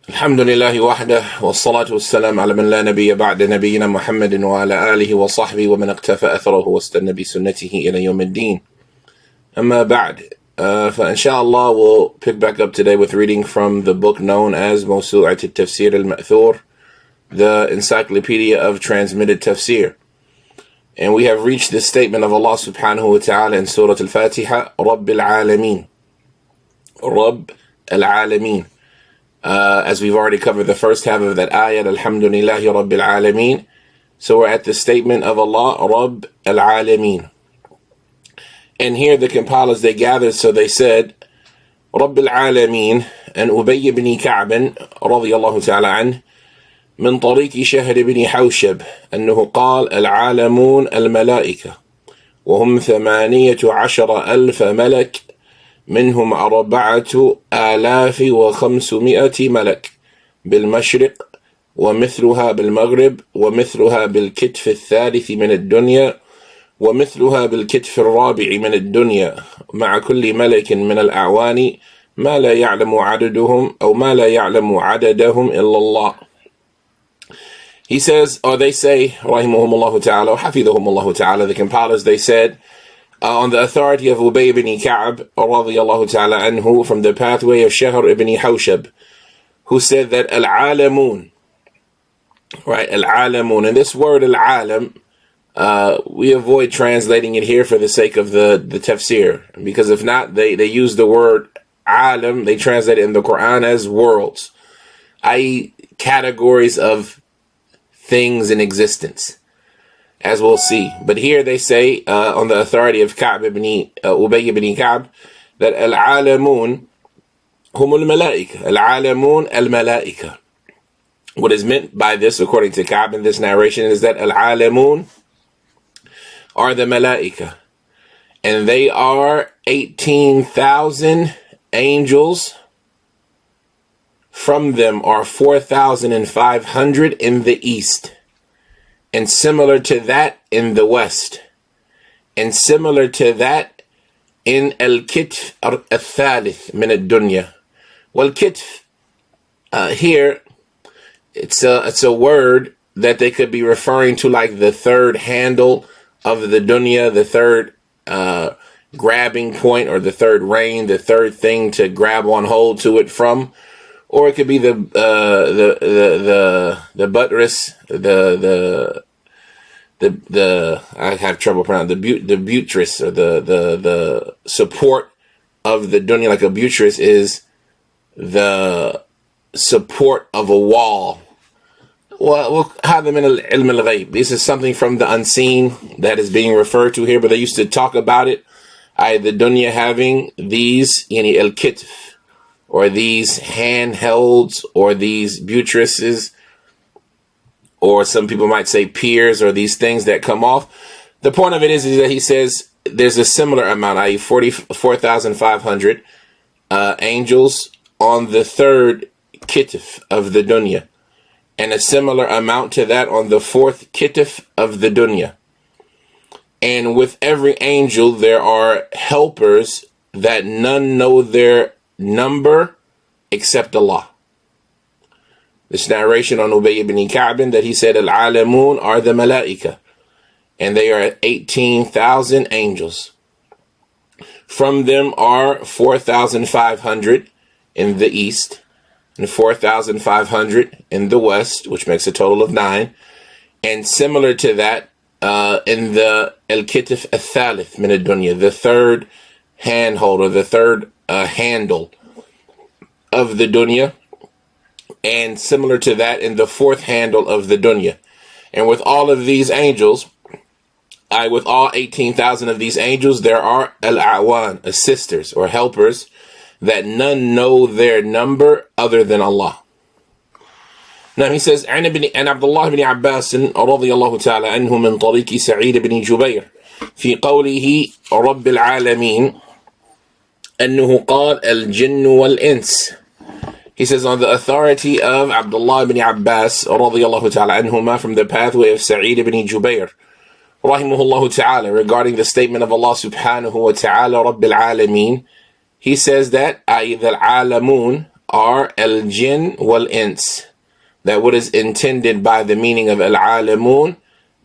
الحمد لله وحده والصلاة والسلام على من لا نبي بعد نبينا محمد وعلى آله وصحبه ومن اقتفى أثره واستنى بسنته إلى يوم الدين. أما بعد, فإنشاءالlah we'll pick back up today with reading from the book known as موسوعة التفسير المأثور, the encyclopedia of transmitted tafsir. And we have reached the statement of Allah subhanahu wa ta'ala in Surah Al-Fatiha, Rabbil Alaameen. Rabb Al-Alaameen. As we've already covered the first half of that ayat, Alhamdulillahi Rabbil Alaameen. So we're at the statement of Allah, Rabb Al-Alaameen. And here the compilers, they gathered, so they said, Rabbil Alaameen, and Ubay ibn Ka'b, radiyallahu ta'ala anh, من طريق شهر بن حوشب أنه قال العالمون الملائكة وهم 18,000 ملك منهم 4,500 ملك بالمشرق ومثلها بالمغرب ومثلها بالكتف الثالث من الدنيا ومثلها بالكتف الرابع من الدنيا مع كل ملك من الأعوان ما لا يعلم عددهم أو ما لا يعلم عددهم إلا الله. He says, or they say, rahimahumullah ta'ala, or hafidhahumullah ta'ala, the compilers, they said, on the authority of Ubay ibn Ka'b, radiyallahu ta'ala anhu, from the pathway of Shahr ibn Hawshab, who said that al-alamun, right, al-alamun, and this word al-alam, we avoid translating it here for the sake of the tafsir, because if not, they use the word alam, they translate it in the Quran as worlds, i.e. categories of things in existence, as we'll see. But here they say, on the authority of Ubay ibn Ka'b, that al-alamun hum al-malaika. Al-alamun al-malaika. What is meant by this, according to Ka'b in this narration, is that al-alamun are the malaika, and they are 18,000 angels. From them are 4,500 in the east, and similar to that in the west, and similar to that in al-kitf al-thalith min ad-dunya. Well, kitf here, it's a word that they could be referring to like the third handle of the dunya, the third grabbing point, or the third rein, the third thing to grab on hold to it from. Or it could be the buttress, the I have trouble pronouncing the buttress, or the support of the dunya. Like a buttress is the support of a wall. Well, this is something from the unseen that is being referred to here, but they used to talk about it. The dunya having these, al-kitf, or these handhelds, or these buttresses, or some people might say piers, or these things that come off. The point of it is that he says there's a similar amount, i.e. 4,500 angels on the third kitif of the dunya, and a similar amount to that on the fourth kitif of the dunya. And with every angel there are helpers that none know their number except Allah. This narration on Ubay ibn Ka'b, that he said al-alamun are the malaika, and they are 18,000 angels. From them are 4,500 in the east and 4,500 in the west, which makes a total of 9. And similar to that in the al-kitf al-thalith min ad-dunya, the third handhold, or the third handle of the dunya, and similar to that in the fourth handle of the dunya. And with all of these angels, with all 18,000 of these angels, there are al-awan, assisters or helpers, that none know their number other than Allah. Now he says, and Abdullah ibn Abbas radiyallahu ta'ala anhu min tariqi Sa'id ibn Jubayr fi qawlihi Rabbil Alaameen أنه قال الجن والإنس. He says, on the authority of Abdullah ibn Abbas radiyallahu ta'ala anhuma, from the pathway of Sa'id ibn Jubayr rahimahullah ta'ala, regarding the statement of Allah subhanahu wa ta'ala Rabbil Alaameen, he says that al-alamun are al-jinn wal-ins. That what is intended by the meaning of al-alamun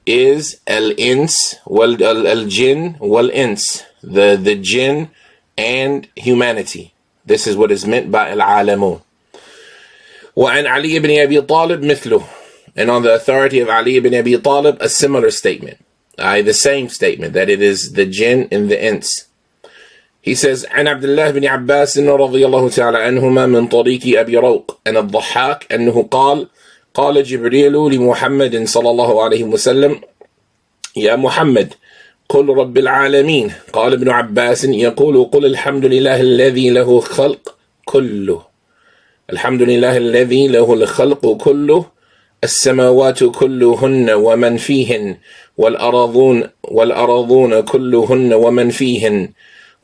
is al-ins al-jinn wal-ins, the jinn and humanity. This is what is meant by al-alamun. وعن علي بن أبي طالب مثله. And on the authority of Ali ibn Abi Talib, a similar statement. The same statement, that it is the jinn and the ins. He says, عن عبد الله بن عباس رضي الله تعالى عنهما من طريق أبي روق أن الضحاك أنه قال جبريل لمحمد صلى الله عليه وسلم يا محمد قل رب العالمين. قال ابن عباس يقول قل الحمد لله الذي له خلق كله. الحمد لله الذي له الخلق كله السماوات كلهن ومن فيهن والأرضون كلهن ومن فيهن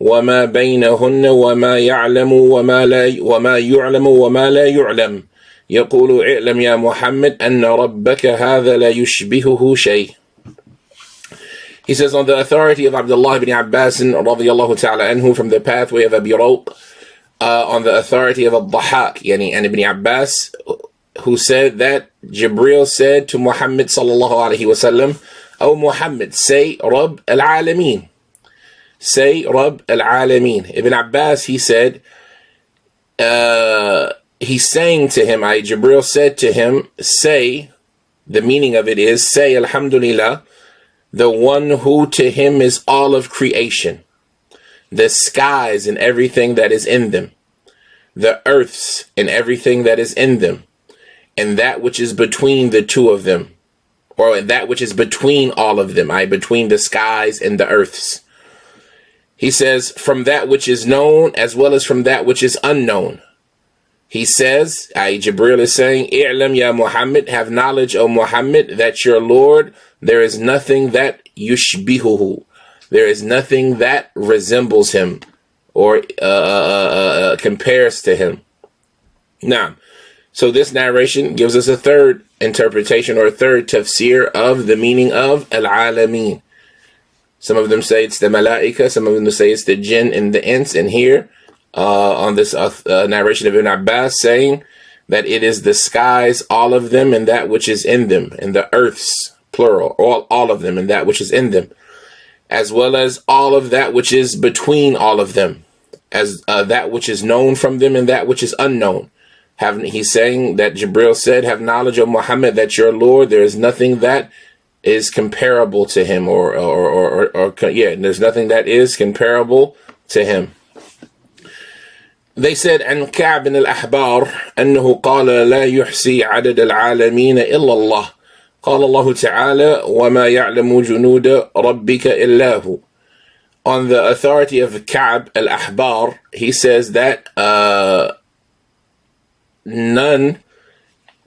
وما بينهن وما يعلم وما يعلم وما لا يعلم يقول اعلم يا محمد أن ربك هذا لا يشبهه شيء. He says, on the authority of Abdullah ibn Abbas radiyallahu ta'ala anhu, from the pathway of Abi Rawq, on the authority of al-Dhahak, and Ibn Abbas, who said that Jibreel said to Muhammad sallallahu alayhi wa sallam, O Muhammad, say Rabb al-Alaameen. Say Rabb al-Alaameen. Ibn Abbas, he said, he's saying to him, Jibreel said to him, say, the meaning of it is, say Alhamdulillah, the one who to him is all of creation, the skies and everything that is in them, the earths and everything that is in them, and that which is between the two of them, or that which is between all of them, between the skies and the earths. He says, from that which is known as well as from that which is unknown. He says, Jibreel is saying, I'lam ya Muhammad, have knowledge, O Muhammad, that your Lord, there is nothing that yushbihuhu, there is nothing that resembles him or compares to him. Now, so this narration gives us a third interpretation or a third tafsir of the meaning of al-Alaameen. Some of them say it's the malaika, some of them say it's the jinn and the ins, and here on this narration of Ibn Abbas saying that it is the skies, all of them, and that which is in them, and the earths, plural, all of them, and that which is in them, as well as all of that which is between all of them, as that which is known from them and that which is unknown. He's saying that Jibreel said, have knowledge, O Muhammad, that your Lord, there is nothing that is comparable to him, there's nothing that is comparable to him. They said, عن كعب الأحبار أنه قال لا يحصي عدد العالمين إلا الله. قال الله تعالى وما يعلم جنود ربك إلا هو. On the authority of Ka'b al-Ahbar, he says that none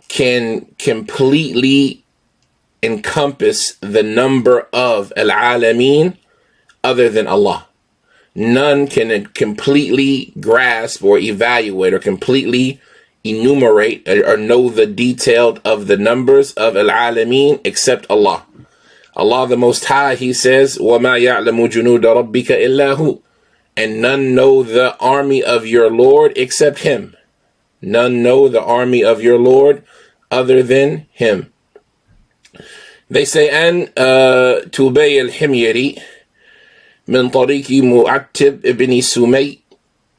can completely encompass the number of al-Alameen other than Allah. None can completely grasp or evaluate or completely enumerate or know the detail of the numbers of al-Alameen except Allah. Allah the Most High, he says, وَمَا يَعْلَمُ جُنُودَ رَبِّكَ إِلَّا هُ. And none know the army of your Lord except him. None know the army of your Lord other than him. They say, أن تبي الحميري من طريق معتب ابن سمي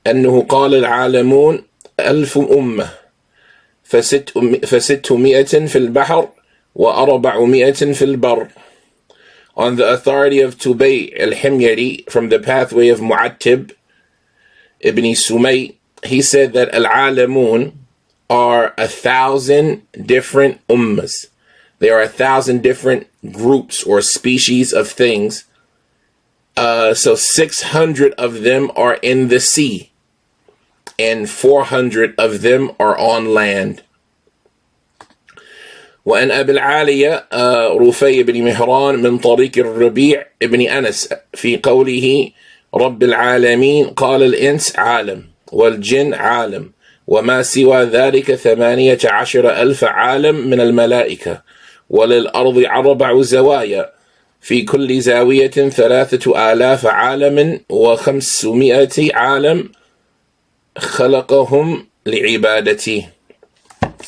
أنه قال العالمون 1000 أمة ف600 في البحر و400 في البر. On the authority of Tubay al-Himyari, from the pathway of Mu'attib ibn Sumay, he said that al-Alamun are 1,000 different ummas. There are 1,000 different groups or species of things. So 600 of them are in the sea, and 400 of them are on land. وأن أبي العالية رفي بن مهران من طريق الربيع ابن أنس في قوله رب العالمين قال الإنس عالم والجن عالم وما سوى ذلك 18,000 عالم من الملائكة وللأرض 4 زوايا في كل زاوية 3,000 عالم و500 عالم خلقهم لعبادتي.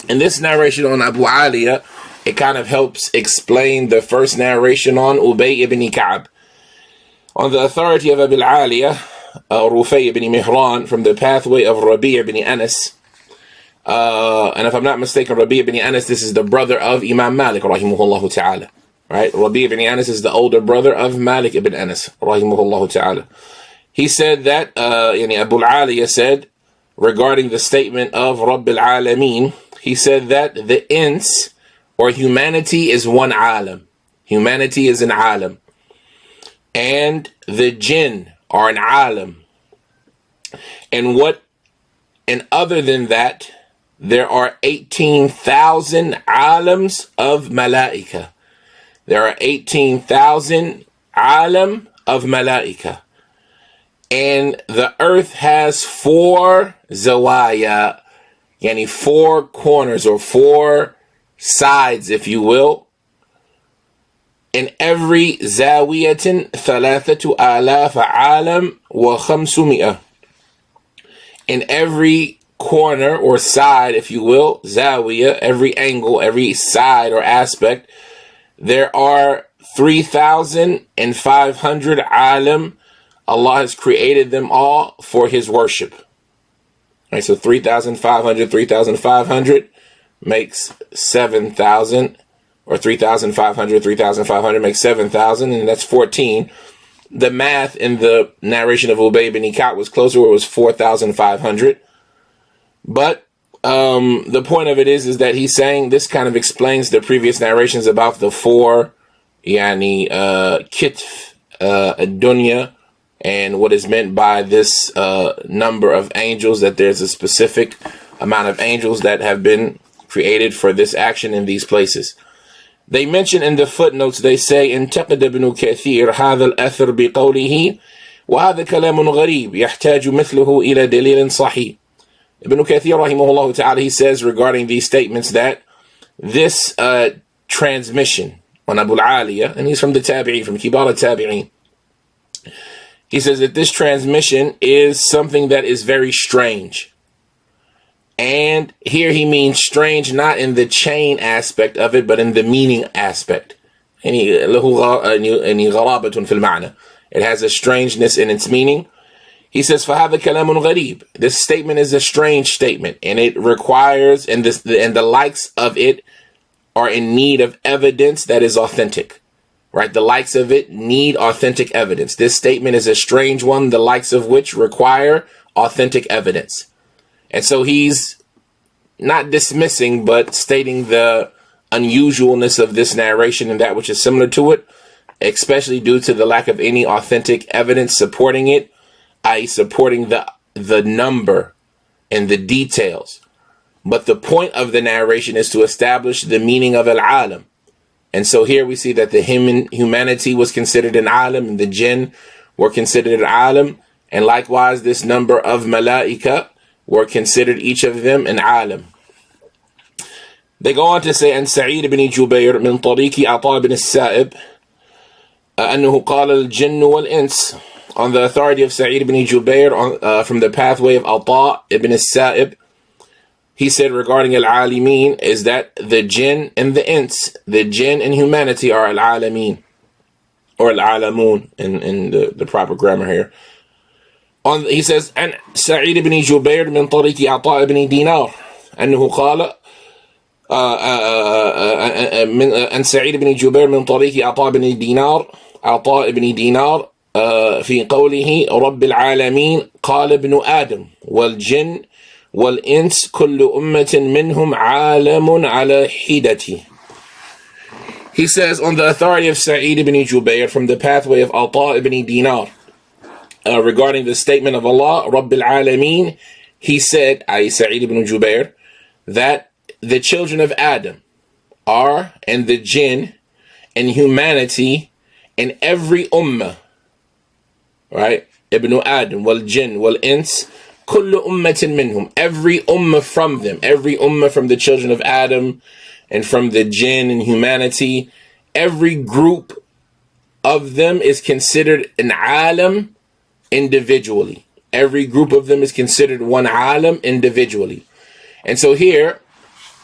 In this narration on Abu Aliya, it kind of helps explain the first narration on Ubay ibn Ka'b. On the authority of Rabbil Alaameen, Rufay ibn Mihran, from the pathway of Rabi' ibn Anas. And if I'm not mistaken, Rabi' ibn Anas, this is the brother of Imam Malik, rahimahullah ta'ala. Right? Rabi' ibn Anas is the older brother of Malik ibn Anas, rahimahullah ta'ala. He said that, Abu Aliya said, regarding the statement of Rabbil Alaameen, he said that the ins, or humanity, is one alam. Humanity is an alam. And the jinn are an alam. And other than that, there are 18,000 alams of malaika. There are 18,000 alam of malaika. And the earth has 4 zawaya, yani 4 corners or 4 sides, if you will. In every zawiyatin 3,000 alam wa 500. In every corner or side, if you will, zawiya, every angle, every side or aspect, there are 3,500 alam. Allah has created them all for His worship. Right, so 3,500 makes 7,000, or 3,500 makes 7,000, and that's 14. The math in the narration of Ubay ibn Ka'b was closer, where it was 4,500. But the point of it is that he's saying this kind of explains the previous narrations about the 4, kitf, dunya, and what is meant by this number of angels, that there's a specific amount of angels that have been created for this action in these places. They mention in the footnotes, they say, انتقد ابن كثير هذا الأثر بقوله وهذا كلام غريب يحتاج مثله إلى دليل صحيح. Ibn Kathir rahimahullah ta'ala, he says regarding these statements that this transmission on Abu Aliya, and he's from the Tabi'in, from Kibar al-Tabi'in, he says that this transmission is something that is very strange. And here he means strange not in the chain aspect of it, but in the meaning aspect. It has a strangeness in its meaning. He says, فَهَذَا كَلَامٌ غَرِيبٌ. This statement is a strange statement, and it requires, and the likes of it are in need of evidence that is authentic. Right? The likes of it need authentic evidence. This statement is a strange one, the likes of which require authentic evidence. And so he's not dismissing, but stating the unusualness of this narration and that which is similar to it, especially due to the lack of any authentic evidence supporting it, i.e. supporting the number and the details. But the point of the narration is to establish the meaning of al-alam. And so here we see that the humanity was considered an alam, and the jinn were considered an alam, and likewise this number of malaika were considered, each of them, an alam. They go on to say, and Sa'id ibn Jubayr min tariqi Ata ibn al-Sa'ib أنه قال الجن والإنس. On the authority of Sa'id ibn Jubayr, from the pathway of Ata ibn al-Sa'ib, he said regarding al-Alameen is that the jinn and the ins, the jinn and humanity, are al-Alameen, or al-Alamun in the proper grammar here. He says, and Sa'id ibn Jubayr min tariqi Ata ibn Dinar أنه قال عن سعيد بن جبير من طريق عطاء بن دينار في قوله رب العالمين قال ابن آدم والجن والإنس كل أمة منهم عالم على حدته. He says, on the authority of Sa'id ibn Jubayr from the pathway of Ata ibn Dinar, regarding the statement of Allah, Rabbil Alaameen, he said, i.e. Sa'id ibn Jubayr, that the children of Adam are, and the jinn, and humanity, and every ummah, right? Ibn Adam, wal jinn, wal ins, kullu ummatin minhum, every ummah from them, every ummah from the children of Adam, and from the jinn and humanity, every group of them is considered an alam individually. Every group of them is considered one alim individually. And so here,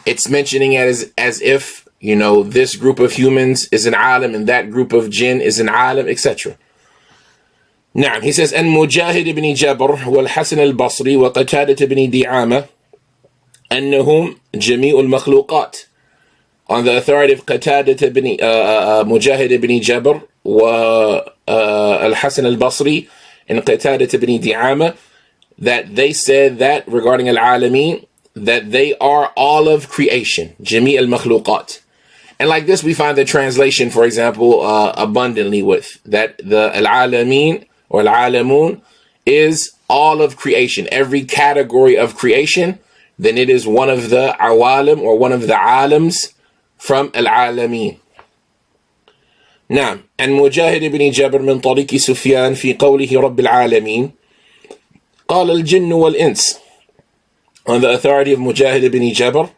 it's mentioning it as if, this group of humans is an alim and that group of jinn is an alim, etc. Now, he says, "An Mujahid ibn Jabr wal Hasan al-Basri wa Qatadah ibn Di'ama annahum jami' al-makhluqat." On the authority of Qatadah ibn Mujahid ibn Jabr wa al-Hasan al-Basri and Qatadah ibn Di'ama, that they said that regarding al-Alameen, that they are all of creation, jami' al-makhluqat. And like this, we find the translation, for example, abundantly with that the al-Alameen or al-Alamun is all of creation, every category of creation. Then it is one of the awalim or one of the alims from al-Alameen. نعم. عن مجاهد بن جابر من طريق سفيان في قوله رب العالمين قال الجن والإنس. On the authority of Mujahid ibn Jabr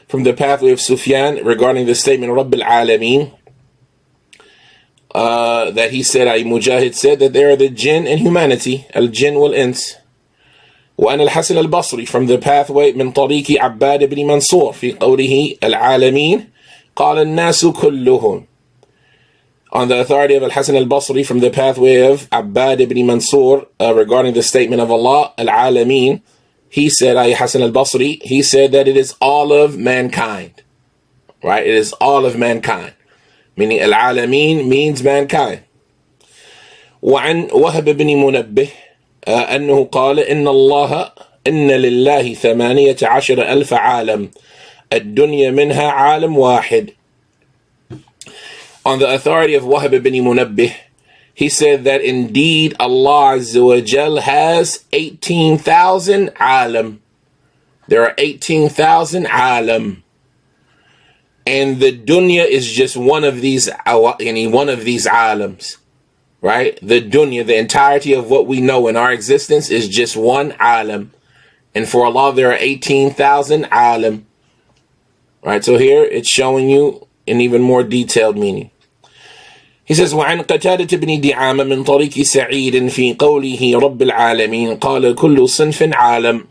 from the pathway of Sufyan regarding the statement Rabbil Alaameen, that he said, Mujahid said that there are the jinn and humanity, al-jinn wal-ins. وأن الحسن البصري from the pathway من طريق عباد بن منصور في قوله العالمين قال الناس كلهم. On the authority of Al-Hasan al-Basri from the pathway of Abbad ibn Mansur regarding the statement of Allah, Al-Alameen, he said, Hasan al-Basri, he said that it is all of mankind. Right? It is all of mankind. Meaning Al-Alameen means mankind. وعن وهب بن منبه أنه قال إن لله 18,000 عالم الدنيا منها عالم واحد. On the authority of Wahab ibn Munabbih, he said that indeed Allah Azza wa Jal has 18,000 alam. There are 18,000 alam. And the dunya is just one of these alams. Right? The dunya, the entirety of what we know in our existence is just one alam. And for Allah there are 18,000 alam. Right? So here it's showing you an even more detailed meaning. He says, وعن قتادة بن دعامة من طريق سعيد في قوله رب العالمين قال كل صنف عالم.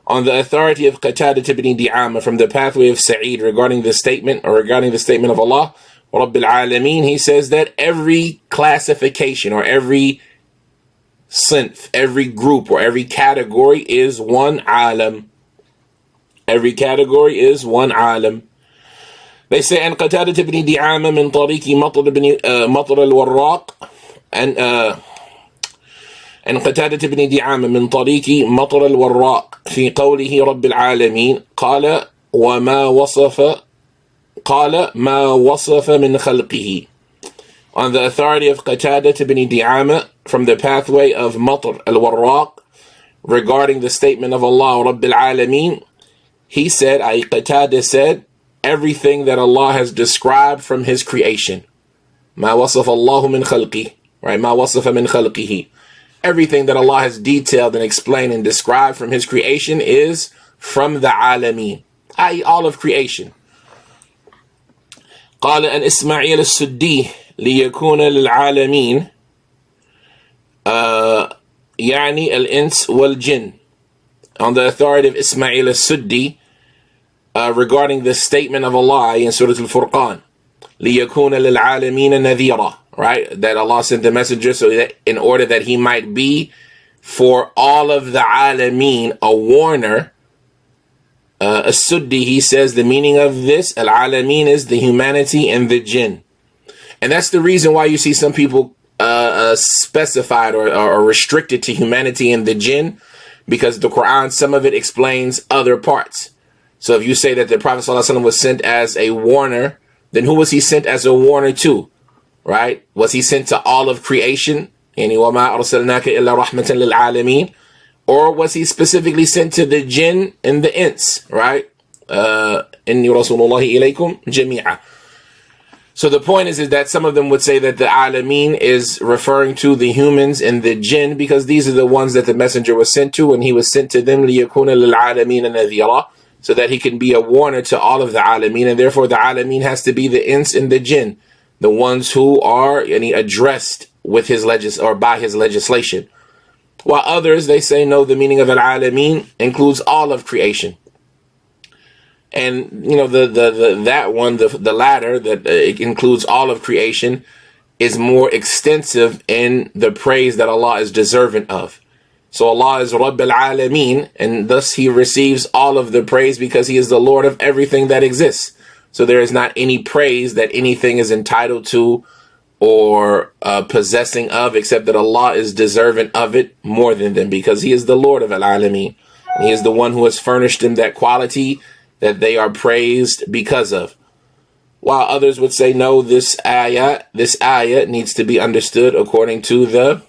On the authority of Qatadah ibn Di'ama from the pathway of Sa'id regarding the statement of Allah, Rabbil Alaameen, he says that every classification or every sinf, every group or every category is one alam. Every category is one alam. They say, and Qatadah ibn Di'ama min tariqi Matar al-Warraq, and Qatadah ibn Di'ama min tariqi Matar al-Warraq في قوله رب العالمين قال ما وصف من خلقه. On the authority of Qatadah ibn Di'ama from the pathway of Matar al-Warraq regarding the statement of Allah Rabbil Alaameen, he said, Qatadah said, everything that Allah has described from His creation. ما وصف الله من خلقه. Right? ما وصف من خلقه. Everything that Allah has detailed and explained and described from His creation is from the Alameen, i.e. all of creation. قال أن إسماعيل السدي ليكون للعالمين يعني الإنس والجن. On the authority of Ismail al-Suddi regarding the statement of Allah in Surah Al-Furqan, ليكون للعالمين نذيرا. Right? That Allah sent the messenger so that in order that he might be for all of the alameen a warner. As-Suddi, he says the meaning of this, al-alameen, is the humanity and the jinn. And that's the reason why you see some people specified or restricted to humanity and the jinn, because the Quran, some of it explains other parts. So if you say that the Prophet ﷺ was sent as a warner, then who was he sent as a warner to? Right? Was he sent to all of creation? وَمَا أَرْسَلْنَاكَ إِلَّا رَحْمَةً لِلْعَالَمِينَ. Or was he specifically sent to the jinn and the ins? Right? إِنِّي رَسُولُ اللَّهِ إِلَيْكُمْ جَمِيعًا. So the point is that some of them would say that the alameen is referring to the humans and the jinn, because these are the ones that the messenger was sent to, and he was sent to them لِيَكُونَ لِلْعَالَمِينَ نَذِيرًا, so that he can be a warner to all of the alameen, and therefore the alameen has to be the ins and the jinn, the ones who are addressed with his by his legislation. While others, they say, no, the meaning of al-Alamin includes all of creation. And, you know, the latter, that it includes all of creation, is more extensive in the praise that Allah is deserving of. So Allah is Rabbil Alaameen, and thus He receives all of the praise because He is the Lord of everything that exists. So there is not any praise that anything is entitled to or possessing of, except that Allah is deserving of it more than them, because He is the Lord of Al-Alamin. He is the one who has furnished them that quality that they are praised because of. While others would say, no, this ayah needs to be understood according to the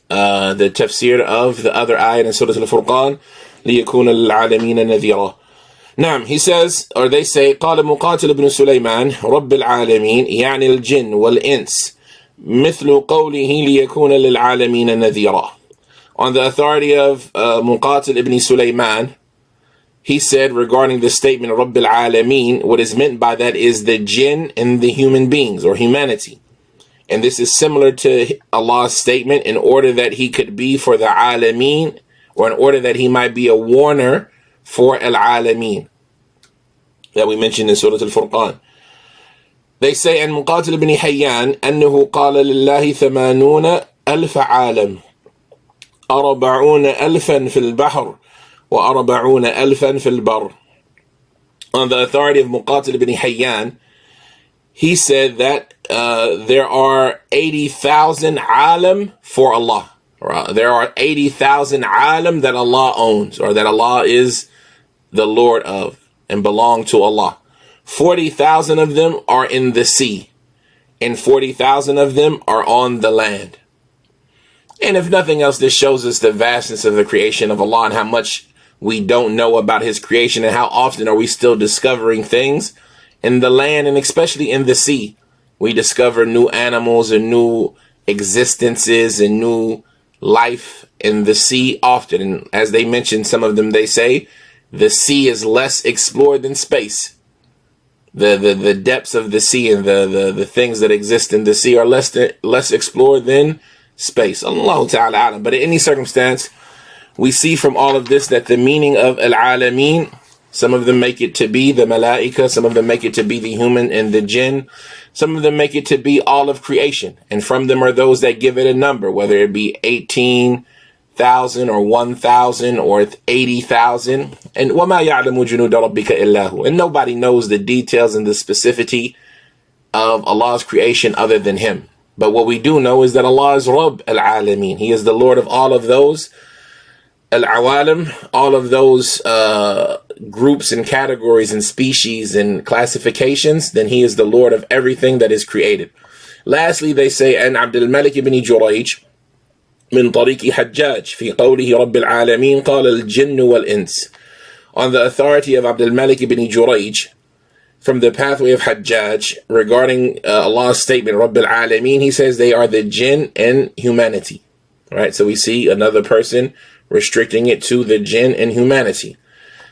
tafsir of the other ayah in Surah Al-Furqan, لِيَكُونَ لِلْعَالَمِينَ نَذِيرًا. نعم, he says, or they say, قال مقاتل بن سليمان رب العالمين يعني الجن والإنس مثل قوله ليكون للعالمين نذيرا. On the authority of Muqatil ibn Sulaiman, he said regarding the statement Rabbil Alaameen, what is meant by that is the jinn and the human beings or humanity. And this is similar to Allah's statement, in order that He could be for the Alameen, or in order that He might be a warner for Al-Alameen, that we mentioned in Surah Al-Furqan. They say, and Muqatil ibn Hayyan, أنه قال لله 80,000 عالم 40,000 في البحر و40,000 في البر. On the authority of Muqatil ibn Hayyan, he said that there are 80,000 alam for Allah. There are 80,000 alam that Allah owns, or that Allah is the Lord of and belong to Allah. 40,000 of them are in the sea, and 40,000 of them are on the land. And if nothing else, this shows us the vastness of the creation of Allah and how much we don't know about His creation, and how often are we still discovering things in the land, and especially in the sea. We discover new animals and new existences and new life in the sea often. And as they mentioned, some of them, they say the sea is less explored than space. The depths of the sea and the things that exist in the sea are less explored than space. Allah Ta'ala alam. But in any circumstance, we see from all of this that the meaning of Al-Alameen, some of them make it to be the Malaika, some of them make it to be the human and the jinn, some of them make it to be all of creation. And from them are those that give it a number, whether it be 18,000 or 1,000 or 80,000. And وَمَا يَعْلَمُ جُنُودَ رَبِّكَ إِلَّا هُ. And nobody knows the details and the specificity of Allah's creation other than Him. But what we do know is that Allah is Rabb al-Alameen. He is the Lord of all of those al-awalim, all of those groups and categories and species and classifications. Then He is the Lord of everything that is created. Lastly, they say, and Abdul Malik ibn Jurayj من طريق حجاج في قوله رب العالمين قال الجن والإنس. On the authority of Abdul Malik ibn Jurayj, from the pathway of Hajjaj, regarding Allah's statement Rabbil Alaameen, he says they are the jinn and humanity. Right? So we see another person restricting it to the jinn and humanity.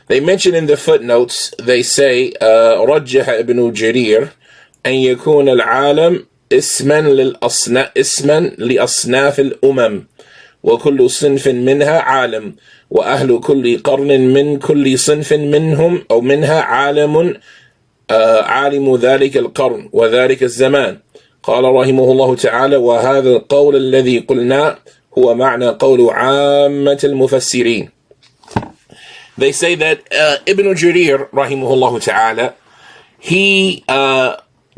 They mention in the footnotes, they say رجح ابن جرير أن يكون العالم اسما لأصناف الأمم وكل صنف منها عالم وأهل كل قرن من كل صنف منهم أو منها عالم عالم ذلك القرن وذلك الزمان. قال رحمه الله تعالى وهذا القول الذي قلنا هو معنى قول عامة المفسرين. They say that Ibn Jarir rahimahullah ta'ala, he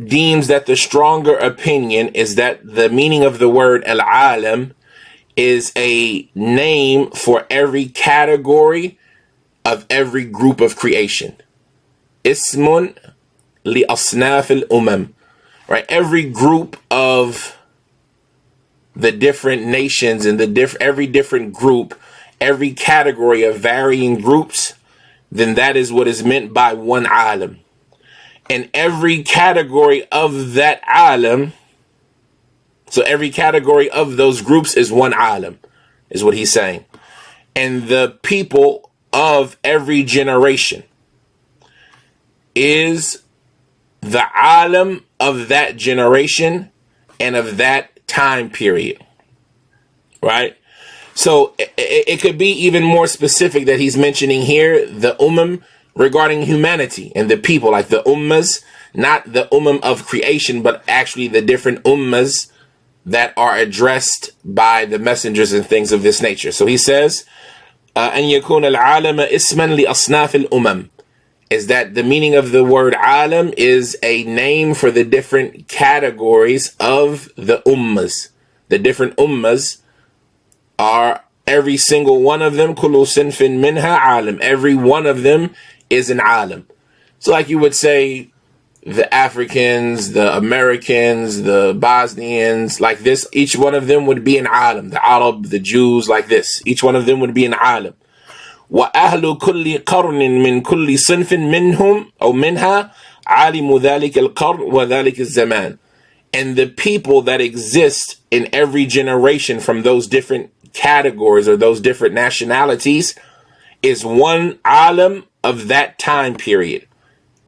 deems that the stronger opinion is that the meaning of the word al-alam is a name for every category of every group of creation. Ismun li asnaf al-umam. Right? Every group of the different nations and every different group, every category of varying groups, then that is what is meant by one alam. And every category of that alam, so every category of those groups is one alam, is what he's saying. And the people of every generation is the alam of that generation and of that time period. Right? So it could be even more specific that he's mentioning here the regarding humanity and the people, like the ummas, not the of creation, but actually the different ummas that are addressed by the messengers and things of this nature. So he says, أن يكون العالم اسما لأصناف الأمم, is that the meaning of the word alam is a name for the different categories of the ummas. The different ummas are every single one of them, كل صنف منها عالم. Every one of them is an alim. So like you would say, the Africans, the Americans, the Bosnians, like this, each one of them would be an alim. The Arab, the Jews, like this, each one of them would be an alim. وأهل كل قرن من كل صنف منهم أو منها عالم ذلك القرن وذلك الزمان. And the people that exist in every generation from those different categories or those different nationalities is one alim of that time period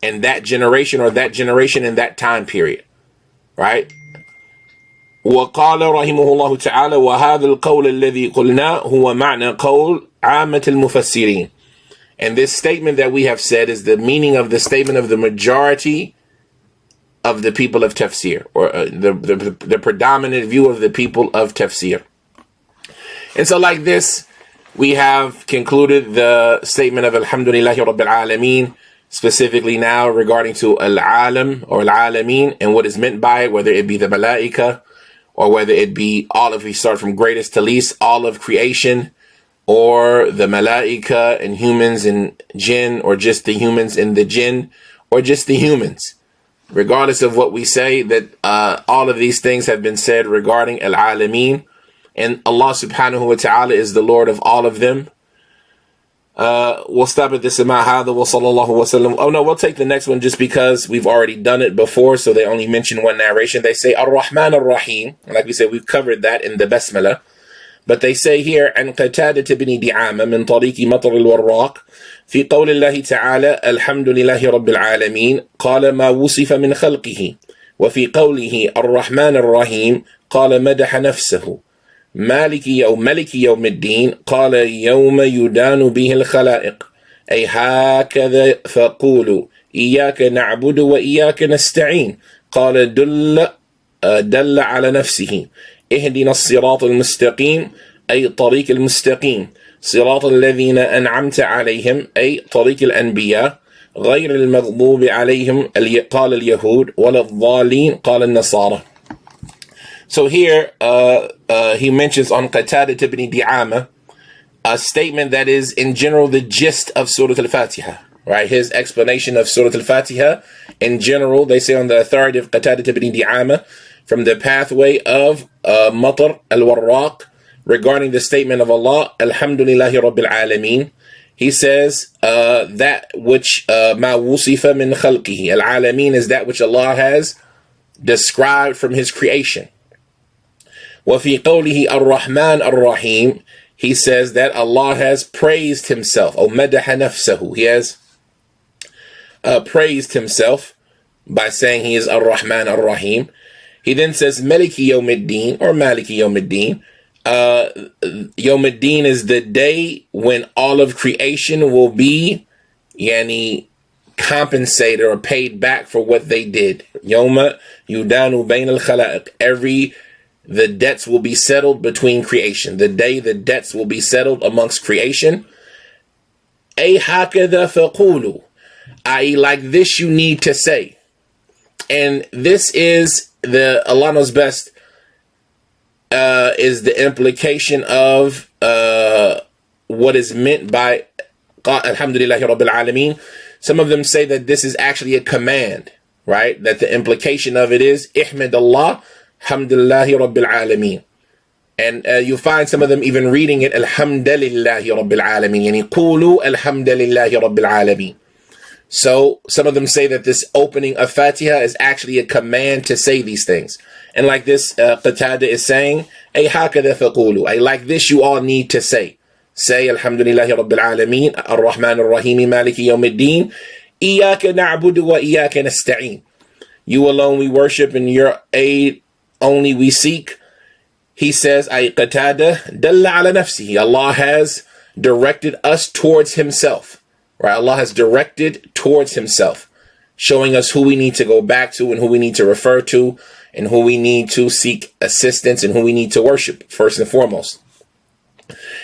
and that generation, or that generation in that time period, right? وقال رحمه الله تعالى وهذا القول الذي قلنا هو معنى قول عامة المفسرين. And this statement that we have said is the meaning of the statement of the majority of the people of Tafsir, or the predominant view of the people of Tafsir. And so like this, we have concluded the statement of Alhamdulillahi Rabbil Alaameen, specifically now regarding to Al-Alam or Al-Alameen and what is meant by it, whether it be the Malaika or whether it be all of, we start from greatest to least, all of creation, or the Malaika and humans and jinn, or just the humans and the jinn, or just the humans. Regardless of what we say, that all of these things have been said regarding Al-Alameen, and Allah subhanahu wa ta'ala is the Lord of all of them. We'll stop at this amount. Oh no, we'll take the next one just because we've already done it before, so they only mention one narration. They say ar-Rahmaan ar-Raheem, like we said, we've covered that in the Basmala. But they say here عن قتادة بن دعامة من طريق مطر الوراق في قول الله تعالى الحمد لله رب العالمين قال ما وصف من خلقه وفي قوله الرحمن الرحيم قال مدح نفسه ملك يوم الدين قال يوم يدان به الخلائق أي هكذا فقولوا إياك نعبد وإياك نستعين قال دل على نفسه اهدنا الصراط المستقيم أي طريق المستقيم صراط الذين أنعمت عليهم أي طريق الأنبياء غير المغضوب عليهم قال اليهود ولا الضالين قال النصارى. So here he mentions on Qatada ibn Di'ama a statement that is in general the gist of Surah Al-Fatiha, right? His explanation of Surah Al-Fatiha in general, they say on the authority of Qatada ibn Di'ama, from the pathway of Matar al-Warraq regarding the statement of Allah, Alhamdulillahi Rabbil Alaameen. He says that which ma wusifa min khalqihi. Al-Alaameen is that which Allah has described from His creation. وفي قوله ar-Rahmaan ar-Raheem, he says that Allah has praised Himself, or مدح نفسه. He has praised Himself by saying He is ar-Rahmaan ar-Raheem. He then says Maliki Yawmiddin, or Maliki Yawmiddin. Yawmiddin is the day when all of creation will be compensated or paid back for what they did. Yawma yudanu bain al-khalaiq. The debts will be settled between creation. The day the debts will be settled amongst creation. Ay hakadha faqulu. I.e., like this you need to say. And this is Allah knows best, is the implication of what is meant by Alhamdulillahi Rabbil Alaameen. Some of them say that this is actually a command, right? That the implication of it is Ihmad Allah, Alhamdulillahi Rabbil Alaameen. And you find some of them even reading it Alhamdulillahi Rabbil Alaameen. Yani Qulu Alhamdulillahi Rabbil Alaameen. So some of them say that this opening of Fatiha is actually a command to say these things. And like this, Qatada is saying, Ay hakadha faqulu. Ay like this you all need to say. Say Alhamdulillahi Rabbil Alaameen, ar-Rahmaan ar-Raheem, Maliki Yawmiddin, Iyaka na'budu wa iyaka nasta'een. You alone we worship, and your aid only we seek. he says, أي قتادة دل على نفسه. Allah has directed us towards himself. Right? Allah has directed towards himself, showing us who we need to go back to and who we need to refer to and who we need to seek assistance and who we need to worship first and foremost.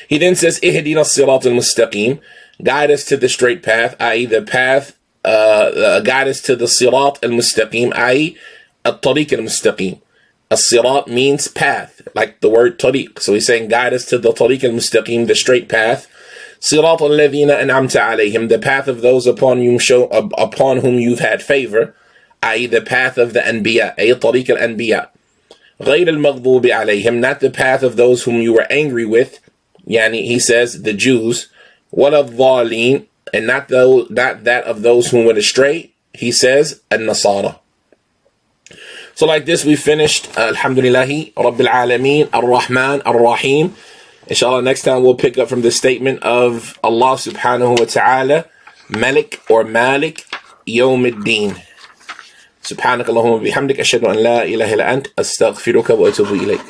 He then says, اهدنا الصراط المستقيم. Guide us to the straight path, i.e. the path, guide us to the sirat al-mustaqim, i.e. al-tariq al-mustaqim. As-sirat means path, like the word tariq. So he's saying, guide us to the tariq al-mustaqim, the straight path. Sirat al-ladhina an'amta alayhim, the path of those upon whom you've had favor, i.e. the path of the anbiya, ay tariq al-anbiya. غير المغضوب عليهم, not the path of those whom you were angry with, yani he says, the Jews. وَلَا الضَّالِينَ, and not that of those who went astray, he says, النصارى. So like this we finished, Alhamdulillahi, Rabbil Alaameen, ar-Rahmaan, ar-Raheem. Inshallah, next time we'll pick up from the statement of Allah subhanahu wa ta'ala, Malik or Malik, Yawm ad-Din. سبحانك اللهم وبحمدك أشهد أن لا إله إلا أنت أستغفرك وأتوب إليك.